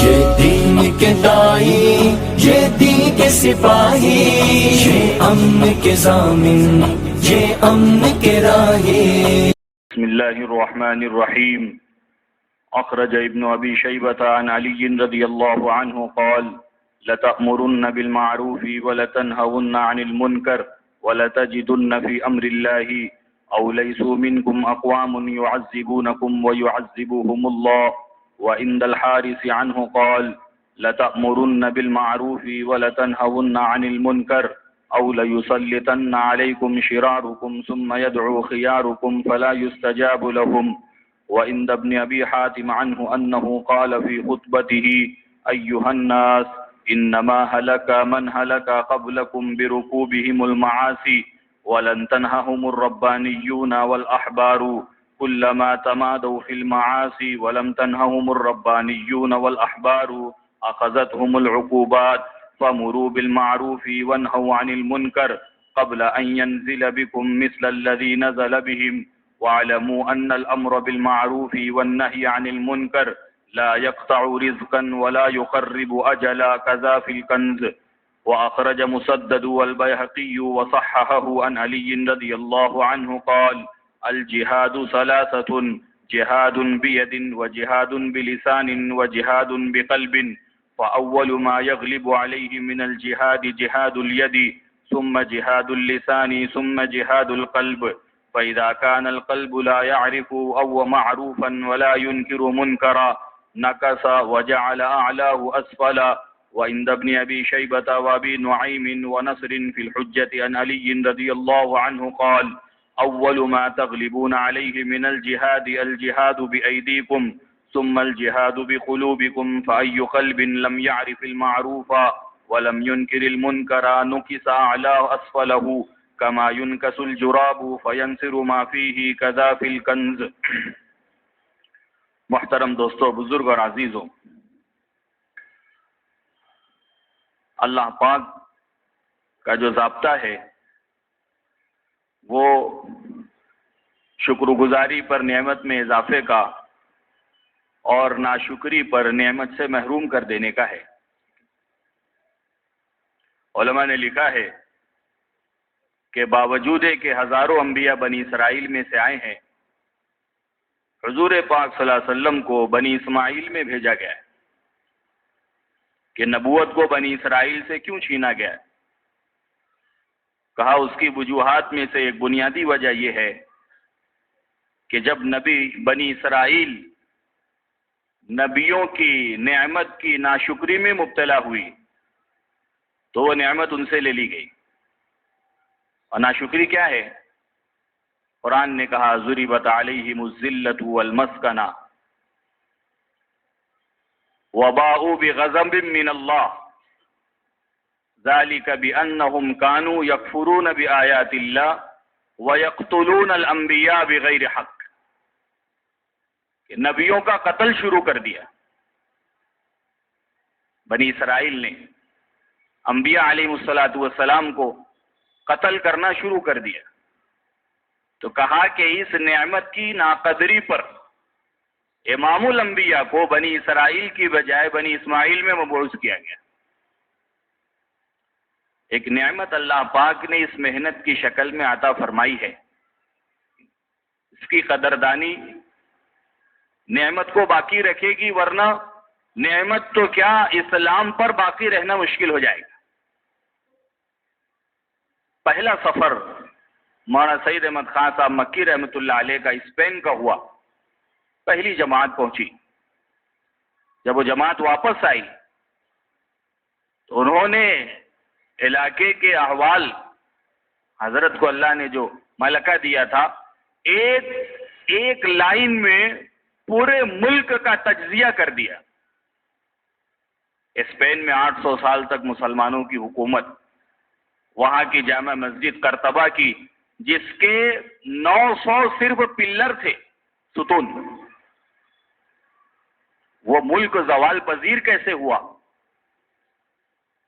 یہ دین کے دائی، یہ دین کے سپاہی، یہ امن کے ضامن، یہ امن کے راہی۔ بسم اللہ الرحمن الرحیم۔ اخرج ابن ابی شیبۃ عن علی رضی اللہ عنہ قال لتأمرن بالمعروف ولتنهون عن المنکر ولتجدن في امر الله او ليسوا منكم اقوام يعذبونكم ويعذبهم الله وعند الحارث عنه قال لتأمرن بالمعروف ولتنهون عن المنكر او ليسلطن عليكم شراركم ثم يدعو خياركم فلا يستجاب لهم وعند ابن ابي حاتم عنه انه قال في خطبته ايها الناس انما هلك من هلك قبلكم بركوبهم المعاصي ولن تنههم الربانيون والاحبار كلما تمادوا في المعاصي ولم تنههم الربانيون والاحبار اخذتهم العقوبات فامروا بالمعروف وانهوا عن المنكر قبل ان ينزل بكم مثل الذي نزل بهم واعلموا ان الامر بالمعروف والنهي عن المنكر لا يقطع رزقا ولا يقرب اجلا كذا في الكنز۔ واخرج مسدد والبيهقي وصححه عن علي رضي الله عنه قال الجهاد ثلاثة جهاد بيد وجهاد بلسان وجهاد بقلب فأول ما يغلب عليه من الجهاد جهاد اليد ثم جهاد اللسان ثم جهاد القلب فإذا كان القلب لا يعرف أو معروفا ولا ينكر منكرا نكس وجعل أعلاه أسفلا۔ وعند ابن أبي شيبة وأبي نعيم ونصر في الحجة عن علي رضي الله عنه قال أول ما تغلبون عليه من الجهاد الجهاد بأيديكم ثم الجهاد بقلوبكم فأي قلب لم يعرف المعروف ولم ينكر المنكر نكس أعلاه أسفله كما ينكس الجراب فينصر ما فيه كذا في الكنز۔ محترم دوستو، بزرگ اور عزیزوں، اللہ پاک کا جو ضابطہ ہے وہ شکر گزاری پر نعمت میں اضافے کا اور ناشکری پر نعمت سے محروم کر دینے کا ہے۔ علماء نے لکھا ہے کہ باوجود کہ ہزاروں انبیاء بنی اسرائیل میں سے آئے ہیں، حضور پاک صلی اللہ علیہ وسلم کو بنی اسماعیل میں بھیجا گیا ہے کہ نبوت کو بنی اسرائیل سے کیوں چھینا گیا ہے؟ کہا اس کی وجوہات میں سے ایک بنیادی وجہ یہ ہے کہ جب نبی بنی اسرائیل نبیوں کی نعمت کی ناشکری میں مبتلا ہوئی تو وہ نعمت ان سے لے لی گئی۔ اور ناشکری کیا ہے؟ قرآن نے کہا ضربت علیہم الذلۃ والمسکنہ وباءوا بغضب من اللہ ذلک بأنہم کانوا یکفرون بآیات اللہ ویقتلون الانبیاء بغیر حق۔ کہ نبیوں کا قتل شروع کر دیا بنی اسرائیل نے، انبیاء علیہ السلام کو قتل کرنا شروع کر دیا۔ تو کہا کہ اس نعمت کی ناقدری پر امام الانبیاء کو بنی اسرائیل کی بجائے بنی اسماعیل میں مبعوث کیا گیا۔ ایک نعمت اللہ پاک نے اس محنت کی شکل میں عطا فرمائی ہے، اس کی قدردانی نعمت کو باقی رکھے گی، ورنہ نعمت تو کیا اسلام پر باقی رہنا مشکل ہو جائے گا۔ پہلا سفر مولانا سید احمد خان صاحب مکی رحمۃ اللہ علیہ کا اسپین کا ہوا۔ پہلی جماعت پہنچی، جب وہ جماعت واپس آئی تو انہوں نے علاقے کے احوال، حضرت کو اللہ نے جو ملکہ دیا تھا، ایک لائن میں پورے ملک کا تجزیہ کر دیا۔ اسپین میں 800 سال تک مسلمانوں کی حکومت، وہاں کی جامع مسجد قرطبہ کی جس کے 900 صرف پلر تھے، ستون، وہ ملک زوال پذیر کیسے ہوا؟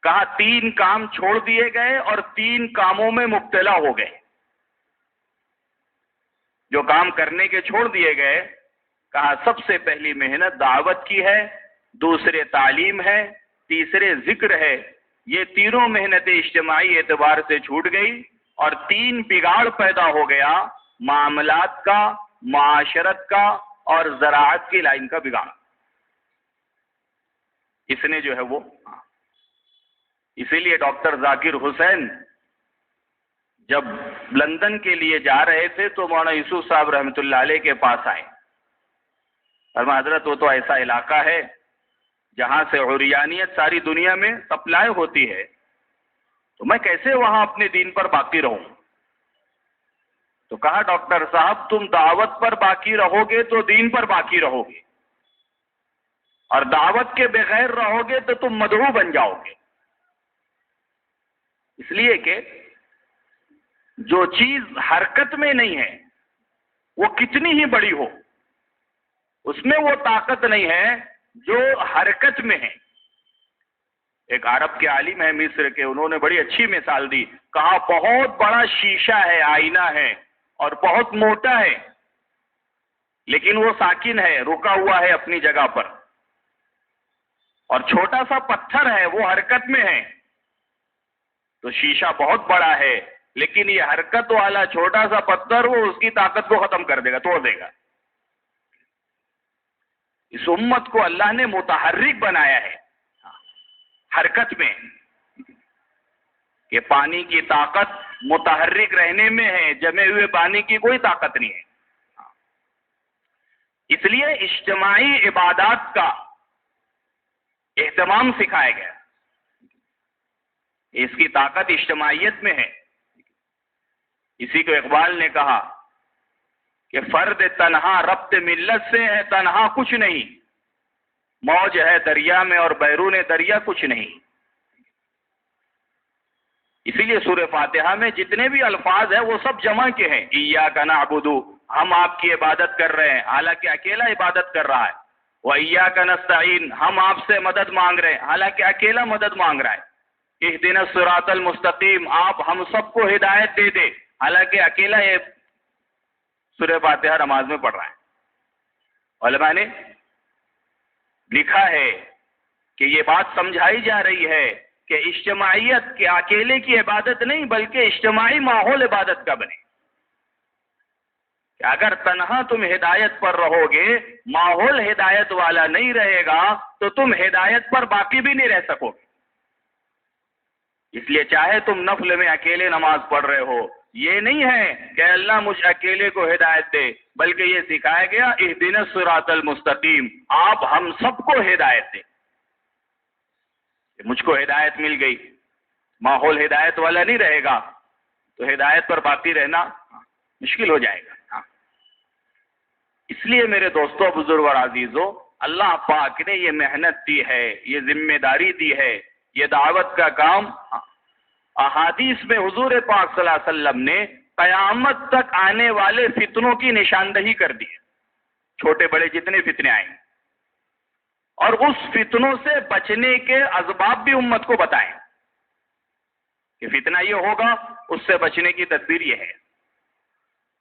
کہا 3 کام چھوڑ دیے گئے اور 3 کاموں میں مبتلا ہو گئے۔ جو کام کرنے کے چھوڑ دیے گئے، کہا سب سے پہلی محنت دعوت کی ہے، دوسرے تعلیم ہے، تیسرے ذکر ہے. یہ تینوں محنتیں اجتماعی اعتبار سے چھوٹ گئی اور 3 بگاڑ پیدا ہو گیا، معاملات کا، معاشرت کا اور زراعت کی لائن کا بگاڑ. اس نے جو ہے وہ اسی لیے ڈاکٹر ذاکر حسین جب لندن کے لیے جا رہے تھے تو مولانا یوسف صاحب رحمۃ اللہ علیہ کے پاس آئے. فرمایا حضرت وہ تو ایسا علاقہ ہے جہاں سے عریانیت ساری دنیا میں سپلائی ہوتی ہے، تو میں کیسے وہاں اپنے دین پر باقی رہوں؟ تو کہا ڈاکٹر صاحب تم دعوت پر باقی رہو گے تو دین پر باقی رہو گے، اور دعوت کے بغیر رہو گے تو تم مدعو بن جاؤ گے. اس لیے کہ جو چیز حرکت میں نہیں ہے وہ کتنی ہی بڑی ہو، اس میں وہ طاقت نہیں ہے جو حرکت میں ہے. ایک عرب کے عالم ہے مصر کے، انہوں نے بڑی اچھی مثال دی. کہا بہت بڑا شیشہ ہے، آئینہ ہے اور بہت موٹا ہے، لیکن وہ ساکن ہے، رکا ہوا ہے اپنی جگہ پر. اور چھوٹا سا پتھر ہے، وہ حرکت میں ہے. تو شیشہ بہت بڑا ہے لیکن یہ حرکت والا چھوٹا سا پتھر وہ اس کی طاقت کو ختم کر دے گا، توڑ دے گا. اس امت کو اللہ نے متحرک بنایا ہے حرکت میں، کہ پانی کی طاقت متحرک رہنے میں ہے، جمے ہوئے پانی کی کوئی طاقت نہیں ہے. اس لیے اجتماعی عبادات کا اہتمام سکھایا گیا. اس کی طاقت اجتماعیت میں ہے. اسی کو اقبال نے کہا کہ فرد تنہا ربط ملت سے ہے، تنہا کچھ نہیں، موج ہے دریا میں اور بیرون دریا کچھ نہیں. اسی لیے سورہ فاتحہ میں جتنے بھی الفاظ ہیں وہ سب جمع کے ہیں. ایاک نعبد، ہم آپ کی عبادت کر رہے ہیں حالانکہ اکیلا عبادت کر رہا ہے. وایاک نستعین، ہم آپ سے مدد مانگ رہے ہیں حالانکہ اکیلا مدد مانگ رہا ہے. اہدنا الصراط المستقیم، آپ ہم سب کو ہدایت دے دے حالانکہ اکیلا یہ سورہ فاتحہ نماز میں پڑھ رہا ہے. علماء نے لکھا ہے کہ یہ بات سمجھائی جا رہی ہے کہ اجتماعیت کے اکیلے کی عبادت نہیں بلکہ اجتماعی ماحول عبادت کا بنے. کہ اگر تنہا تم ہدایت پر رہو گے، ماحول ہدایت والا نہیں رہے گا تو تم ہدایت پر باقی بھی نہیں رہ سکو گے. اس لیے چاہے تم نفل میں اکیلے نماز پڑھ رہے ہو، یہ نہیں ہے کہ اللہ مجھ اکیلے کو ہدایت دے، بلکہ یہ سکھایا گیا اہدنا الصراط المستقیم، آپ ہم سب کو ہدایت دیں. مجھ کو ہدایت مل گئی، ماحول ہدایت والا نہیں رہے گا تو ہدایت پر باقی رہنا مشکل ہو جائے گا. اس لیے میرے دوستوں، بزرگ اور عزیزوں، اللہ پاک نے یہ محنت دی ہے، یہ ذمہ داری دی ہے، یہ دعوت کا کام. احادیث میں حضور پاک صلی اللہ علیہ وسلم نے قیامت تک آنے والے فتنوں کی نشاندہی کر دی ہے، چھوٹے بڑے جتنے فتنے آئیں، اور اس فتنوں سے بچنے کے اسباب بھی امت کو بتائیں کہ فتنہ یہ ہوگا، اس سے بچنے کی تدبیر یہ ہے.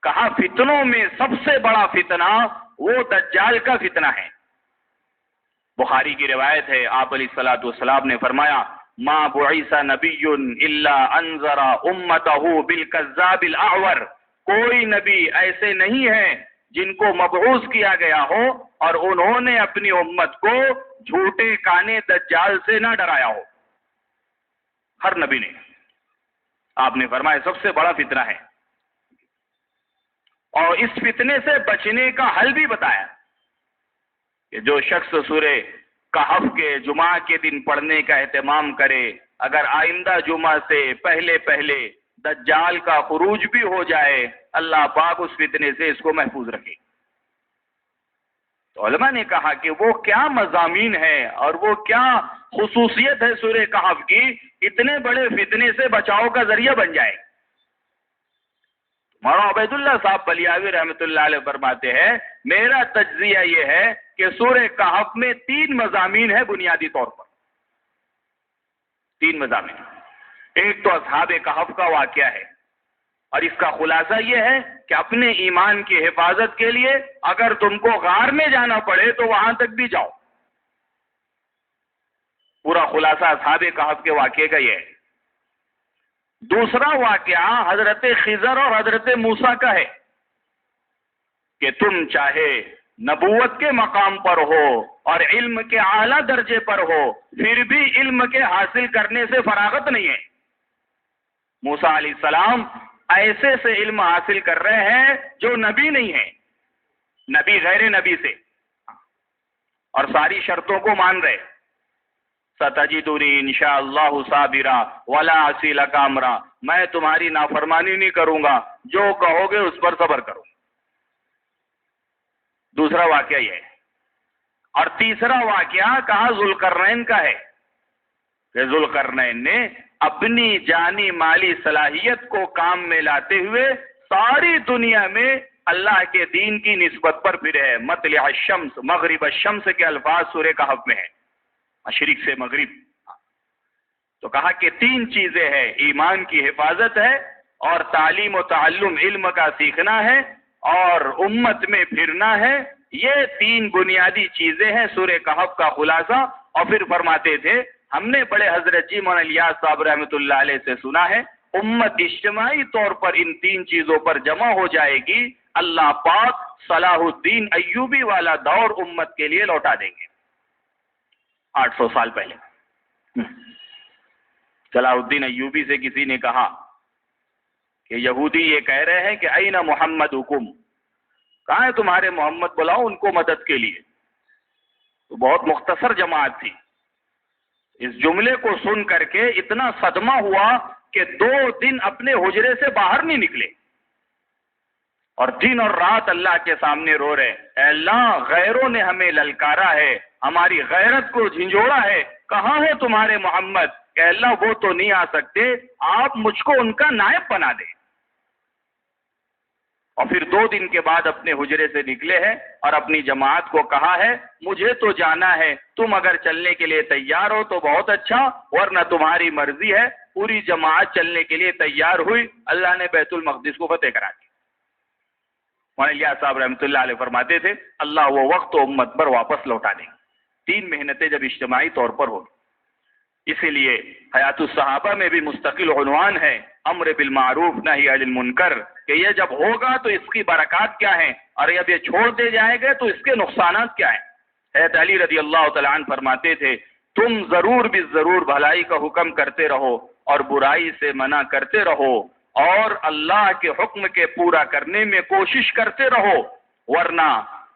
کہا فتنوں میں سب سے بڑا فتنہ وہ دجال کا فتنہ ہے. بخاری کی روایت ہے، آپ علیہ الصلوۃ والسلام نے فرمایا ما بعث نبی الا انذر امتہ بالکذاب الاعور، کوئی نبی ایسے نہیں ہے جن کو مبعوث کیا گیا ہو اور انہوں نے اپنی امت کو جھوٹے کانے دجال سے نہ ڈرایا ہو. ہر نبی نے. آپ نے فرمایا سب سے بڑا فتنہ ہے، اور اس فتنے سے بچنے کا حل بھی بتایا کہ جو شخص سورہ کہف کے جمعہ کے دن پڑھنے کا اہتمام کرے، اگر آئندہ جمعہ سے پہلے پہلے دجال کا خروج بھی ہو جائے، اللہ پاک اس فتنے سے اس کو محفوظ رکھے. تو علماء نے کہا کہ وہ کیا مضامین ہے اور وہ کیا خصوصیت ہے سورہ کہف کی، اتنے بڑے فتنے سے بچاؤ کا ذریعہ بن جائے. مولانا عبید اللہ صاحب بلیاوی رحمۃ اللہ علیہ فرماتے ہیں میرا تجزیہ یہ ہے کہ سورہ کہف میں 3 مضامین ہیں بنیادی طور پر. 3 مضامین. ایک تو اصحاب کہف کا واقعہ ہے، اور اس کا خلاصہ یہ ہے کہ اپنے ایمان کی حفاظت کے لیے اگر تم کو غار میں جانا پڑے تو وہاں تک بھی جاؤ. پورا خلاصہ اصحاب کہف کے واقعے کا یہ ہے۔ دوسرا واقعہ حضرت خضر اور حضرت موسیٰ کا ہے کہ تم چاہے نبوت کے مقام پر ہو اور علم کے اعلیٰ درجے پر ہو، پھر بھی علم کے حاصل کرنے سے فراغت نہیں ہے۔ موسیٰ علیہ السلام ایسے سے علم حاصل کر رہے ہیں جو نبی نہیں ہے، نبی غیر نبی سے، اور ساری شرطوں کو مان رہے۔ ستجدنی انشاءاللہ صابرا ولا اعصی لک امرا، میں تمہاری نافرمانی نہیں کروں گا، جو کہو گے اس پر صبر کروں۔ دوسرا واقعہ یہ ہے۔ اور تیسرا واقعہ کہا ذوالقرنین کا ہے کہ ذوالقرنین نے اپنی جانی مالی صلاحیت کو کام میں لاتے ہوئے ساری دنیا میں اللہ کے دین کی نسبت پر پھرے ہے۔ مطلع الشمس، مغرب الشمس کے الفاظ سورہ کہف میں ہیں، مشرق سے مغرب۔ تو کہا کہ تین چیزیں ہیں، ایمان کی حفاظت ہے، اور تعلیم و تعلم علم کا سیکھنا ہے، اور امت میں پھرنا ہے۔ یہ تین بنیادی چیزیں ہیں سورہ کہف کا خلاصہ۔ اور پھر فرماتے تھے، ہم نے بڑے حضرت جی مولانا الیاس صاحب رحمۃ اللہ علیہ سے سنا ہے، امت اجتماعی طور پر ان تین چیزوں پر جمع ہو جائے گی، اللہ پاک صلاح الدین ایوبی والا دور امت کے لیے لوٹا دیں گے۔ 800 سال پہلے صلاح الدین ایوبی سے کسی نے کہا کہ یہودی یہ کہہ رہے ہیں کہ این محمد حکم، کہاں ہے تمہارے محمد، بلاؤ ان کو مدد کے لیے۔ تو بہت مختصر جماعت تھی۔ اس جملے کو سن کر کے اتنا صدمہ ہوا کہ 2 دن اپنے حجرے سے باہر نہیں نکلے، اور دن اور رات اللہ کے سامنے رو رہے، اے اللہ غیروں نے ہمیں للکارا ہے، ہماری غیرت کو جھنجھوڑا ہے، کہاں ہے تمہارے محمد؟ کہ اللہ وہ تو نہیں آ سکتے، آپ مجھ کو ان کا نائب بنا دیں۔ اور پھر 2 دن کے بعد اپنے حجرے سے نکلے ہیں اور اپنی جماعت کو کہا ہے مجھے تو جانا ہے، تم اگر چلنے کے لیے تیار ہو تو بہت اچھا، ورنہ تمہاری مرضی ہے۔ پوری جماعت چلنے کے لیے تیار ہوئی، اللہ نے بیت المقدس کو فتح کرا دی۔ مولانا الیاس صاحب رحمۃ اللہ علیہ فرماتے تھے، اللہ وہ وقت و امت پر واپس لوٹا دیں۔ 3 محنتیں جب اجتماعی طور پر ہوگی، اسی لیے حیات الصحابہ میں بھی مستقل عنوان ہے امر بالمعروف نہی عن المنکر، کہ یہ جب ہوگا تو اس کی برکات کیا ہیں، اور جب یہ چھوڑ دے جائیں گے تو اس کے نقصانات کیا ہیں۔ حضرت علی رضی اللہ تعالیٰ عنہ فرماتے تھے، تم ضرور بھی ضرور بھلائی کا حکم کرتے رہو اور برائی سے منع کرتے رہو، اور اللہ کے حکم کے پورا کرنے میں کوشش کرتے رہو، ورنہ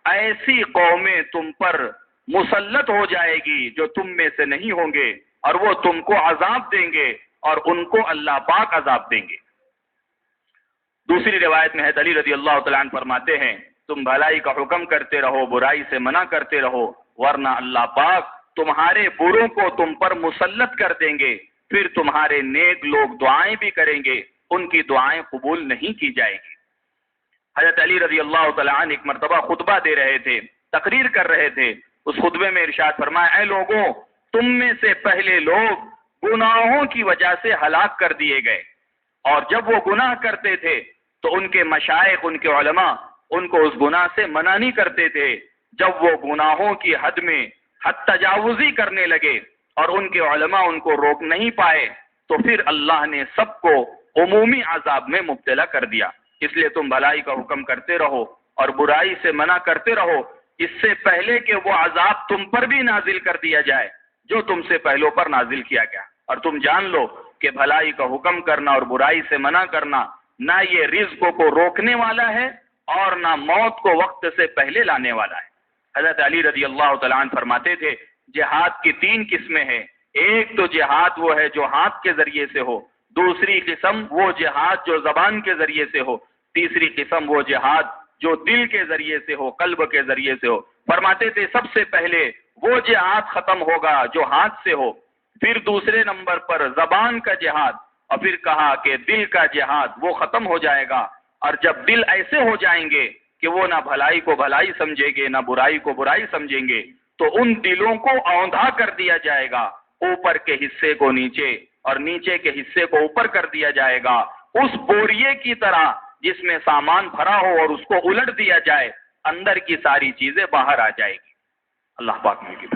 ایسی قومیں تم پر مسلط ہو جائے گی جو تم میں سے نہیں ہوں گے، اور وہ تم کو عذاب دیں گے اور ان کو اللہ پاک عذاب دیں گے۔ دوسری روایت میں حضرت علی رضی اللہ تعالیٰ عنہ فرماتے ہیں، تم بھلائی کا حکم کرتے رہو، برائی سے منع کرتے رہو، ورنہ اللہ پاک تمہارے بروں کو تم پر مسلط کر دیں گے، پھر تمہارے نیک لوگ دعائیں بھی کریں گے، ان کی دعائیں قبول نہیں کی جائے گی۔ حضرت علی رضی اللہ تعالیٰ عنہ ایک مرتبہ خطبہ دے رہے تھے، تقریر کر رہے تھے۔ اس خطبے میں ارشاد فرمایا، اے لوگوں، تم میں سے پہلے لوگ گناہوں کی وجہ سے ہلاک کر دیے گئے، اور جب وہ گناہ کرتے تھے تو ان کے مشائخ، ان کے علماء ان کو اس گناہ سے منع نہیں کرتے تھے۔ جب وہ گناہوں کی حد میں حد تجاوزی کرنے لگے اور ان کے علماء ان کو روک نہیں پائے، تو پھر اللہ نے سب کو عمومی عذاب میں مبتلا کر دیا۔ اس لیے تم بھلائی کا حکم کرتے رہو اور برائی سے منع کرتے رہو، اس سے پہلے کہ وہ عذاب تم پر بھی نازل کر دیا جائے جو تم سے پہلوں پر نازل کیا گیا۔ اور تم جان لو کہ بھلائی کا حکم کرنا اور برائی سے منع کرنا نہ یہ رزق کو روکنے والا ہے اور نہ موت کو وقت سے پہلے لانے والا ہے۔ حضرت علی رضی اللہ تعالیٰ عنہ فرماتے تھے، جہاد کی 3 قسمیں ہیں۔ ایک تو جہاد وہ ہے جو ہاتھ کے ذریعے سے ہو، دوسری قسم وہ جہاد جو زبان کے ذریعے سے ہو، تیسری قسم وہ جہاد جو دل کے ذریعے سے ہو، قلب کے ذریعے سے ہو۔ فرماتے تھے سب سے پہلے وہ جہاد ختم ہوگا جو ہاتھ سے ہو، پھر دوسرے نمبر پر زبان کا جہاد، اور پھر کہا کہ دل کا جہاد وہ ختم ہو جائے گا۔ اور جب دل ایسے ہو جائیں گے کہ وہ نہ بھلائی کو بھلائی سمجھیں گے نہ برائی کو برائی سمجھیں گے، تو ان دلوں کو اوندھا کر دیا جائے گا، اوپر کے حصے کو نیچے اور نیچے کے حصے کو اوپر کر دیا جائے گا، اس بوریے کی طرح جس میں سامان بھرا ہو اور اس کو الٹ دیا جائے، اندر کی ساری چیزیں باہر آ جائے گی۔ اللہ پاک نے کی